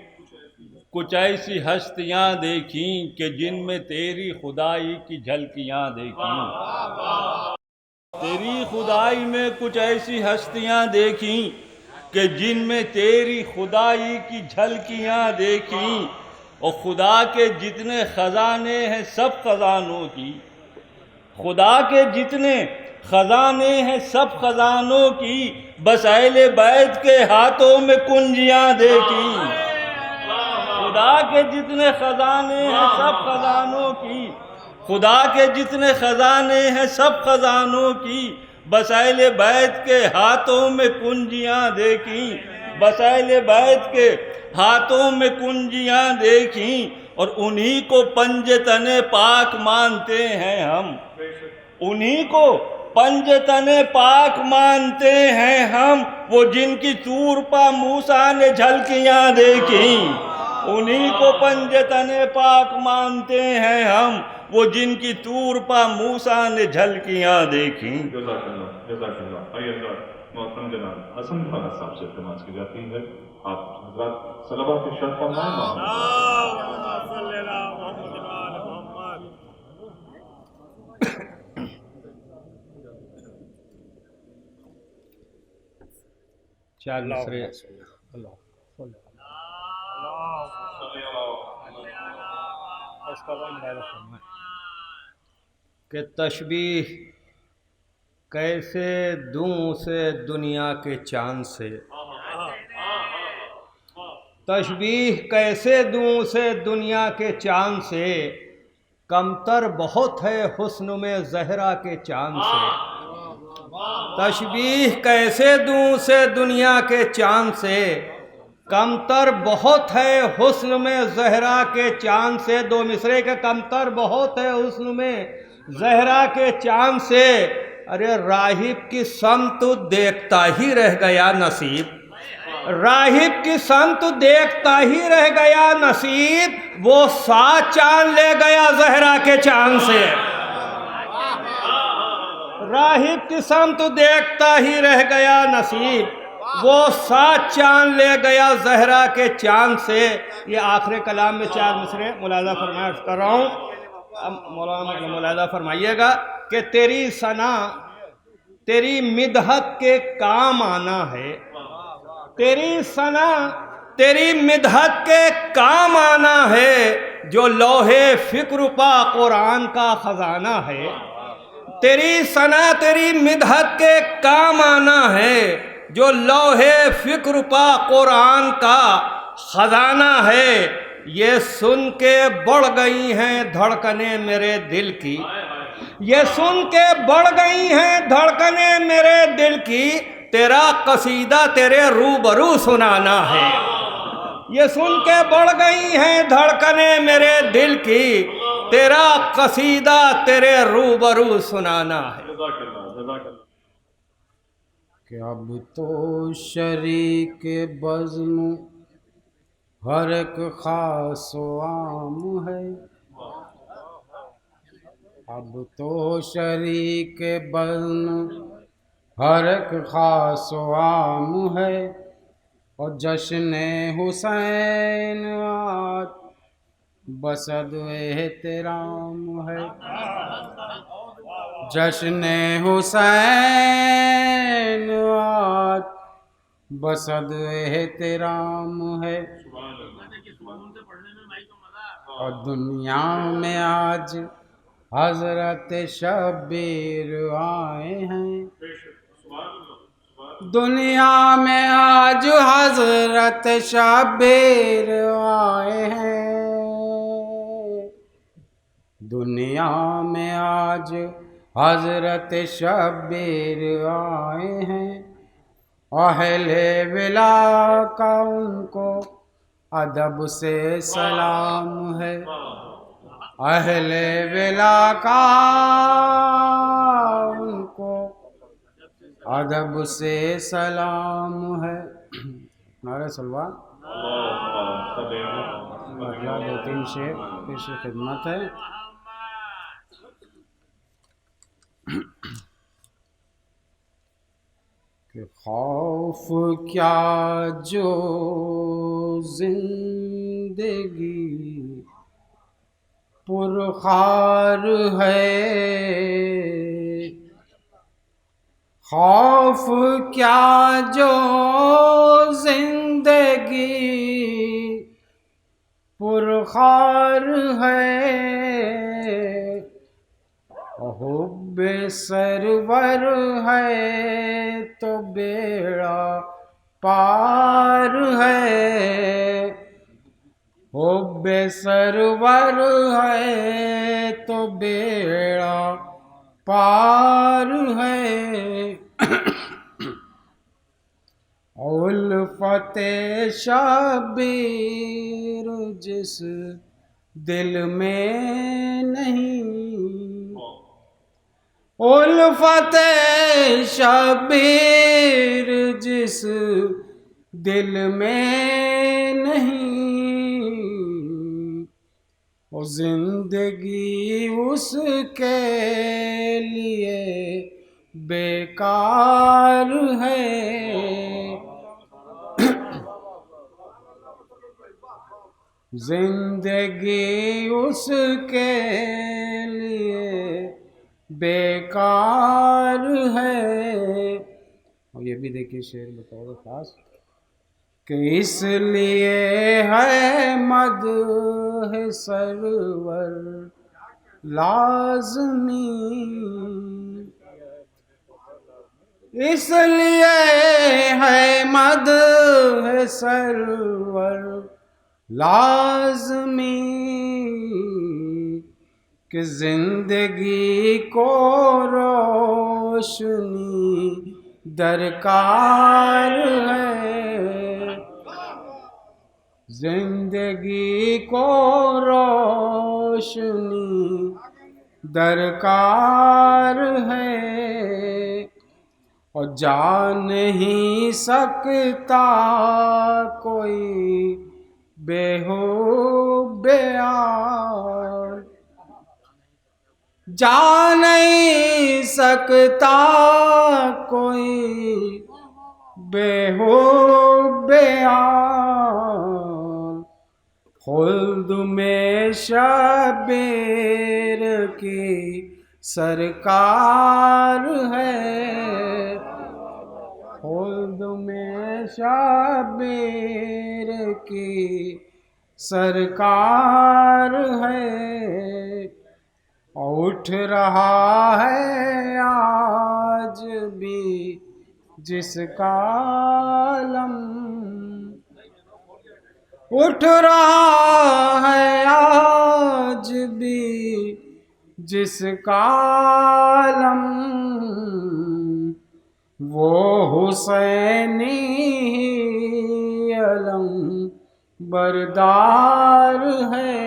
کچھ ایسی ہستیاں دیکھیں کہ جن میں تیری خدائی کی جھلکیاں دیکھیں. تیری خدائی میں کچھ ایسی ہستیاں دیکھیں کہ جن میں تیری خدائی کی جھلکیاں دیکھیں. اور خدا کے جتنے خزانے ہیں سب خزانوں کی، خدا کے جتنے خزانے ہیں سب خزانوں کی، بس اہل بیت کے ہاتھوں میں کنجیاں دیکھیں. خدا کے جتنے خزانے ہیں سب خزانوں کی، خدا کے جتنے خزانے ہیں سب خزانوں کی، بس اہل بیت کے ہاتھوں میں کنجیاں دیکھیں. بس اہل بیت کے ہاتھوں میں کنجیاں دیکھیں. اور انہی کو پنجتن پاک مانتے ہیں ہم، انہی کو پنجتن پاک مانتے ہیں ہم. وہ جن کی طور پا موسیٰ نے جھلکیاں دیکھیں. انہی کو پنجتن پاک مانتے ہیں ہم، وہ جن کی طور پا موسیٰ نے جھلکیاں دیکھیں. جزاک اللہ، جزاک اللہ. آئیے حضرات، محترم جناب حسن خان صاحب سے التماس کی جاتی ہے آپ حضرات صلوات کی شرط فرمائیں. چار مصرے. کہ تشبیہ کیسے دوں اسے دنیا کے چاند سے، تشبیہ کیسے دوں اسے دنیا کے چاند سے، کمتر بہت ہے حسن میں زہرا کے چاند سے. تشبیہ کیسے دوں اسے دنیا کے چاند سے، کمتر بہت ہے حسن میں زہرا کے چاند سے. دو مصرے کے کمتر بہت ہے حسن میں زہرا کے چاند سے. ارے راہب کی سمت دیکھتا ہی رہ گیا نصیب، راہب کی سمت دیکھتا ہی رہ گیا نصیب، وہ 7 چاند لے گیا زہرا کے چاند سے. راہب کی سمت دیکھتا ہی رہ گیا نصیب، وہ 7 چاند لے گیا زہرا کے چاند سے. یہ آخر کلام میں 4 مصرے ملاحظہ فرمایا کر رہا ہوں. مولانا ملاحظہ فرمائیے گا کہ تیری ثنا تیری مدحت کے کام آنا ہے، تیری ثنا تیری مدحت کے کام آنا ہے، جو لوح فکر پا قرآن کا خزانہ ہے. تیری ثنا تیری مدحت کے کام آنا ہے، جو لوح فکر پا قرآن کا خزانہ ہے. یہ سن کے بڑھ گئی ہیں دھڑکنیں میرے دل کی، یہ سن کے بڑھ گئی ہیں دھڑکنیں میرے دل کی، تیرا قصیدہ تیرے روبرو سنانا ہے۔ یہ سن کے بڑھ گئی ہیں دھڑکنیں میرے دل کی، تیرا قصیدہ تیرے روبرو سنانا ہے۔ کہ اب تو شریک بزم ہر ایک خاص و عام ہے، اب تو شریک بزم ہر ایک خاص و عام ہے، اور جشن حسین آج بسد احترام ہے، جشن حسین آج بسد احترام ہے، اور دنیا میں آج حضرت شبیر آئے ہیں، دنیا میں آج حضرت شبیر آئے ہیں، دنیا میں آج حضرت شبیر آئے ہیں، اہل ولا کا ان کو ادب سے سلام ہے، اہل ولا کا ان کو ادب سے سلام ہے۔ نعرہ سلوات۔ اگلا 2-3 شعر پیش خدمت ہے۔ کہ خوف کیا جو زندگی پرخار ہے، خوف کیا جو زندگی پرخار ہے، حب سرور ہے تو بیڑا پار ہے، حب سرور ہے تو بیڑا پار ہے، الفت شبیر جس دل میں نہیں، الفت شبیر جس دل میں نہیں، وہ زندگی اس کے لیے بیکار ہے، زندگی اس کے لیے بیکار ہے۔ اور یہ بھی دیکھیے شعر بطور خاص کہ اس لیے ہے مدح سرور لازمی، اس لیے ہے مدح سرور لازمی، کہ زندگی کو روشنی درکار ہے، زندگی کو روشنی درکار ہے، اور جا نہیں سکتا کوئی بے یار، جا نہیں سکتا کوئی بے یار، خلد میں شبیر کی سرکار ہے، خلد میں شبیر کی سرکار ہے، اٹھ رہا ہے آج بھی جس کا علم، اٹھ رہا ہے آج بھی جس کا علم، وہ حسینی علم بردار ہے،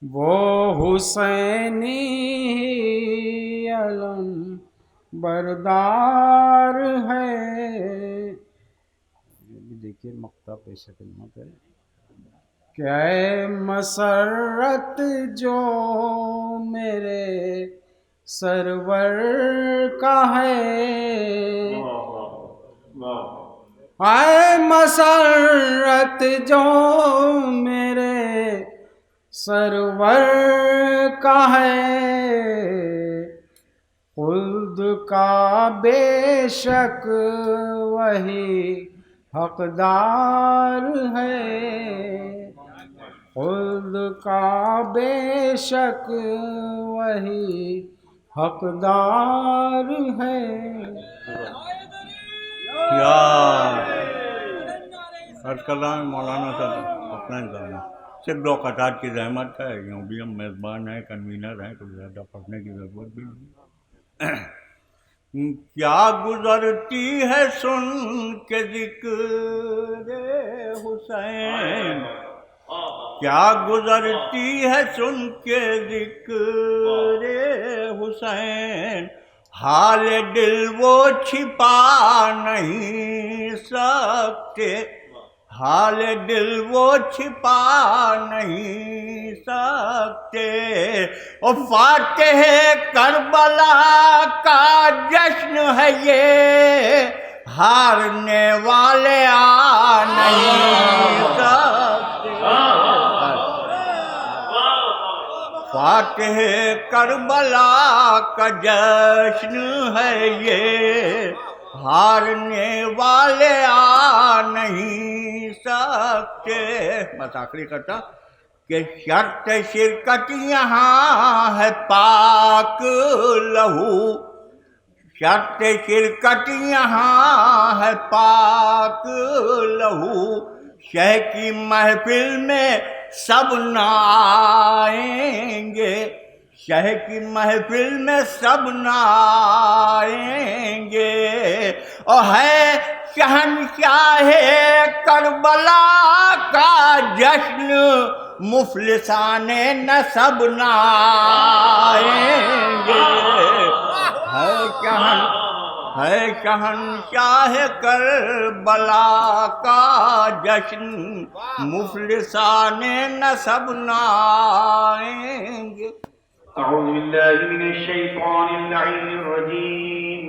وہ حسینی علم بردار ہے۔ دیکھیے مقطع پیش کلمات ہے کہ اے مسرت جو میرے سرور کا ہے، اے مسرت جو میرے سرور کا ہے، خلد کا بے شک وہی حقدار ہے، خلد کا بے شک وہی حقدار ہے۔ عرض کر رہا ہوں مولانا صاحب اپنا گانا صرف 2 قطعات کی زحمت ہے، یوں بھی ہم میزبان ہیں، کنوینر ہیں، کچھ زیادہ پڑھنے کی ضرورت بھی نہیں۔ کیا گزرتی ہے سن کے ذکر حسین، کیا گزرتی ہے سن کے ذکر حسین، حال دل وہ چھپا نہیں سکتے، حال دل وہ چھپا نہیں سکتے، اور فاتح کربلا کا جشن ہے یہ، ہارنے والے آ نہیں سکتے، فاتح کربلا کا جشن ہے یہ، ہارنے والے آ نہیں سکتے۔ بس آخری کرتا کہ شرط شرکت یہاں ہے پاک لہو، شرط شرکت یہاں ہے پاک لہو، شہ کی محفل میں سب نہ آئیں گے، شہ کی محفل میں سب نہ آئیں گے، اور ہے شہنشاہ کربلا کا جشن، مفلسان نسب نہ آئیں گے، ہے شہنشاہ کربلا کا جشن، مفلسان نسب نہ آئیں گے۔ أعوذ بالله من الشيطان اللعين الرجيم،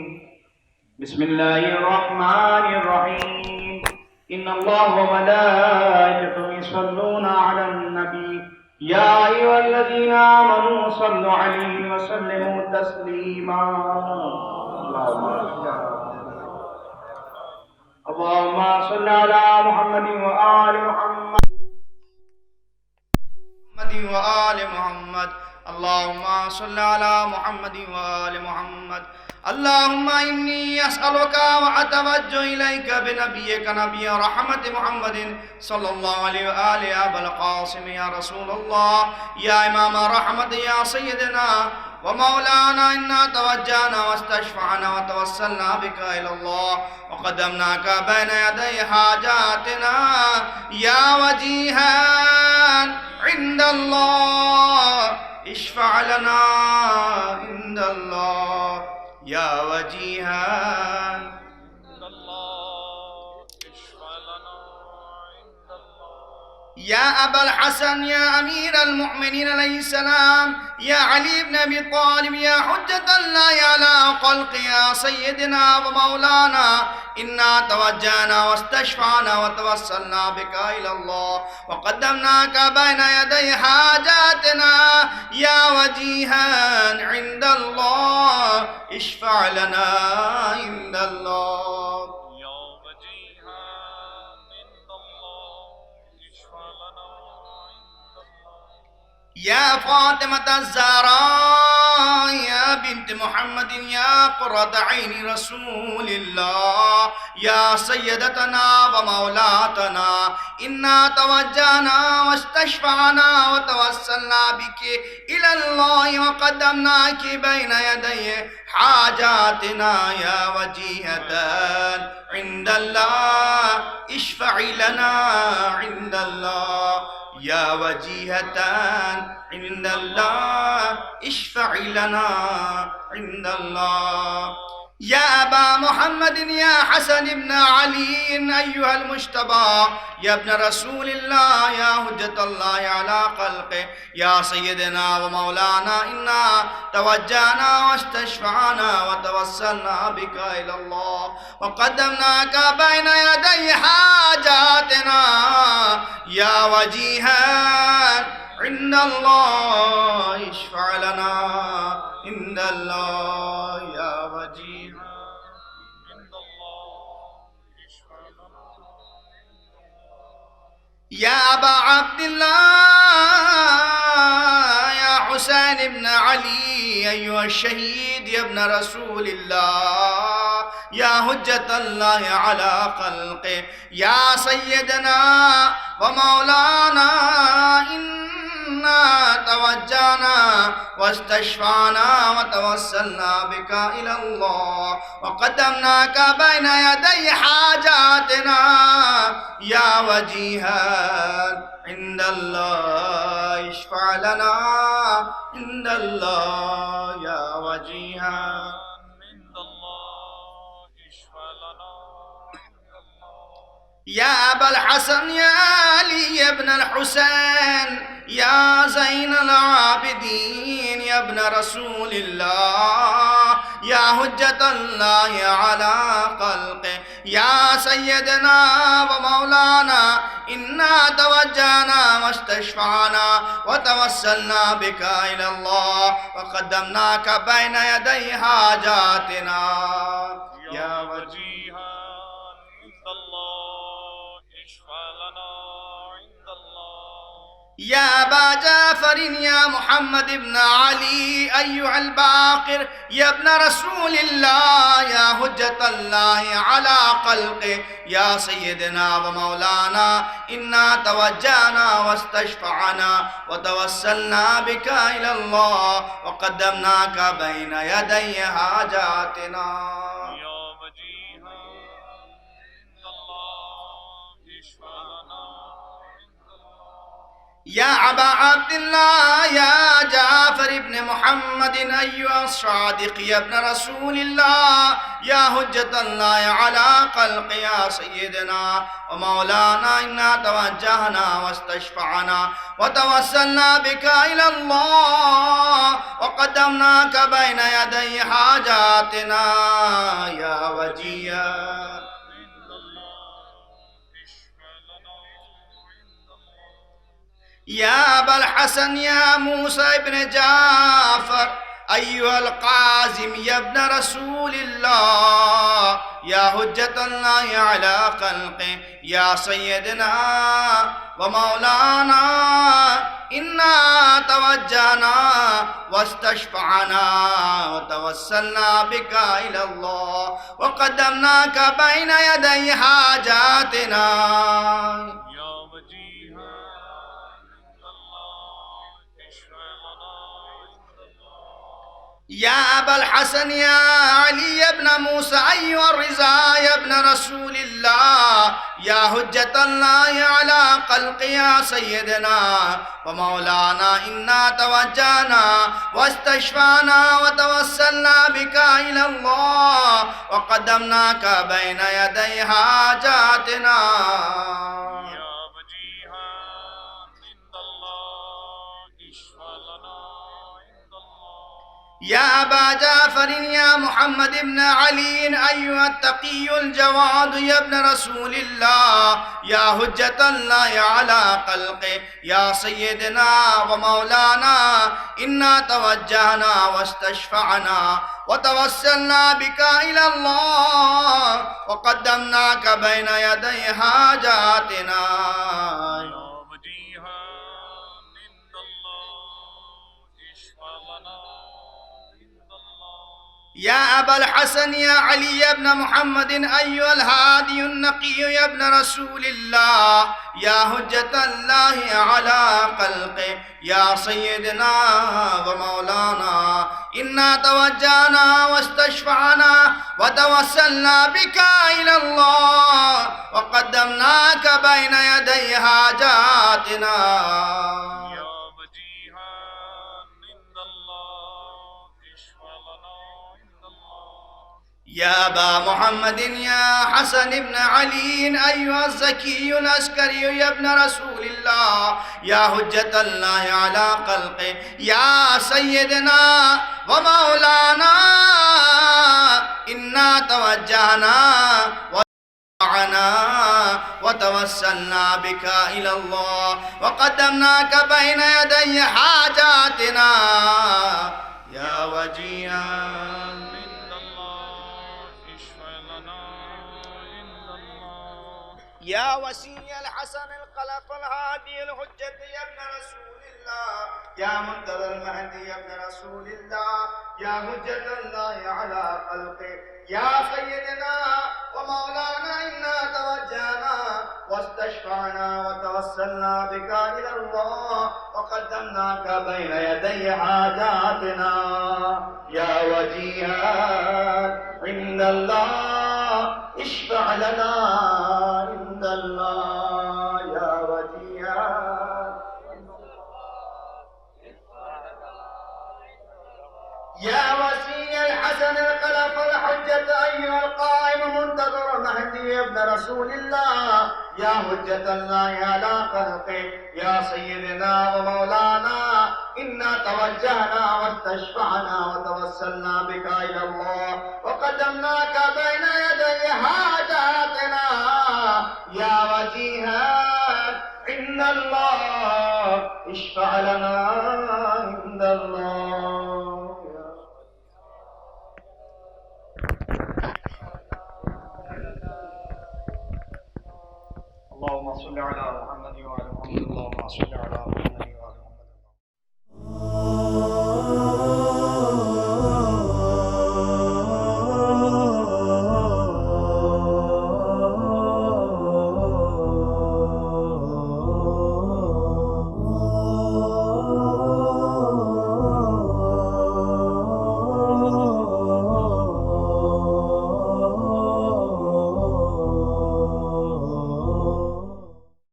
بسم الله الرحمن الرحيم، إن الله وملائكته يصلون على النبي يا أيها الذين آمنوا صلوا عليه وسلموا تسليما، اللهم صل على محمد وآل محمد وآل محمد، اللهم صل على محمد وآل محمد، اللهم إني أسألك وأتوجه إليك بنبيك نبي رحمة محمد صلى الله عليه وآله، يا أبا القاسم يا رسول الله، يا إمام رحمة يا سيدنا ومولانا، إنا توجهنا واستشفعنا وتوسلنا بك إلى الله، وقدمناك بين يدي حاجاتنا يا وجيها عند الله، اشفع لنا عند الله يا وجيها عند الله، اشفع لنا عند الله يا أبا الحسن يا أمير المؤمنين عليه السلام، يا علي بن أبي طالب يا حجة الله على خلق، يا سيدنا ومولانا، إنا توجهنا واستشفعنا وتوسلنا بك إلى الله، وقدمناك بين يدي حاجاتنا يا وجيها عند الله، اشفع لنا عند الله يا وجيها عند الله، اشفع لنا عند الله يا فاطمة الزهراء يا بنت محمد يا قرة عين رسول الله يا سيدتنا ومولاتنا إنا توجهنا واستشفعنا وتوسلنا بك إلى الله وقدمناك بين يدي حاجاتنا يا وجيهة عند الله اشفعي لنا عند الله يا وجيهة عند الله اشفعي لنا عند الله يا أبا محمد يا حسن بن علي أيها المجتبى يا ابن رسول الله يا حجة الله على خلقه يا سيدنا ومولانا إنا توجهنا واستشفعنا وتوسلنا بك إلى الله وقدمناك بين يدي حاجاتنا يا وجيها عند الله اشفع لنا عند الله يا وجيها عند الله اشفع لنا يا أبا عبد الله يا حسين بن علي أيها الشهيد يا ابن رسول الله يا حجة الله على خلقه يا سيدنا ومولانا إنا توجهنا واستشفعنا وتوسلنا بك إلى الله وقدمناك بين يدي حاجاتنا يا وجيها عند الله اشفع لنا عند الله يا وجيها عند الله اشفع لنا يا أبا الحسن يا علي يا ابن الحسين يا زين العابدين يا ابن رسول الله يا حجة الله على خلقه يا سيدنا ومولانا إنا توجهنا واستشفعنا وتوسلنا بك إلى الله وقدمناك بين يدي حاجاتنا يا وجيها عند الله اشفع لنا عند الله يا أبا جعفر يا محمد بن علي أيها الباقر يا ابن رسول الله يا حجة الله على خلقه يا سيدنا ومولانا إنا توجهنا واستشفعنا وتوسلنا بك إلى الله وقدمناك بين يدي حاجاتنا يا وجيها عند الله اشفع لنا يا أبا عبد الله يا جعفر بن محمد أيها الصادق يا ابن رسول الله يا حجة الله على خلق يا سيدنا ومولانا إنا توجهنا واستشفعنا وتوسلنا بك إلى الله وقدمناك بين يدي حاجاتنا يا وجيها يا أبا الحسن يا موسى بن جعفر أيها القاسم يا ابن رسول الله يا حجة الله على خلقه يا سيدنا ومولانا إنا توجهنا واستشفعنا وتوسلنا بك إلى الله وقدمناك بين يدي حاجاتنا يا أبا الحسن يا علي بن موسى أيها الرضا يا ابن رسول الله يا حجة الله على خلق يا سيدنا ومولانا إنا توجهنا واستشفعنا وتوسلنا بك إلى الله وقدمناك بين يدي حاجاتنا يا أبا جعفر يا محمد بن علي أيها التقي الجواد يا ابن رسول الله يا حجة الله على خلقه يا سيدنا ومولانا إنا توجهنا واستشفعنا وتوسلنا بك إلى الله وقدمناك بين يدي حاجاتنا يا أبا الحسن يا علي بن محمد أيها الهادي النقي يا ابن رسول الله يا حجة الله على خلقه يا سيدنا ومولانا إنا توجهنا واستشفعنا وتوسلنا بك إلى الله وقدمناك بين يدي حاجاتنا يا أبا محمد يا حسن بن علي أيها الزكي العسكري يا ابن رسول الله يا حجة الله على خلقه يا سيدنا ومولانا إنا توجهنا وتوسلنا بك إلى الله وقدمناك بين يدي حاجاتنا يا وجيها يا وسيع الحسن الخلف الهادي الحجة يا ابن رسول الله يا منتظر المهدي يا ابن رسول الله يا حجة الله على خلقه يا سيدنا ومولانا إنا توجهنا واستشفعنا وتوسلنا بك إلى الله وقدمناك بين يدي حاجاتنا يا وجيها عند الله اشفع لنا عند الله يا وجيها يا وسيع الحسن الخلف الحجة أيها القائم منتظر مهدي يا ابن رسول الله يا حجة الله على خلقه يا سيدنا ومولانا إنا توجهنا واستشفعنا وتوسلنا بك إلى الله وقدمناك بين يدي حاجاتنا يا وجيها عند الله اشفع لنا عند الله اللهم صل على محمد وعلى محمد اللهم صل على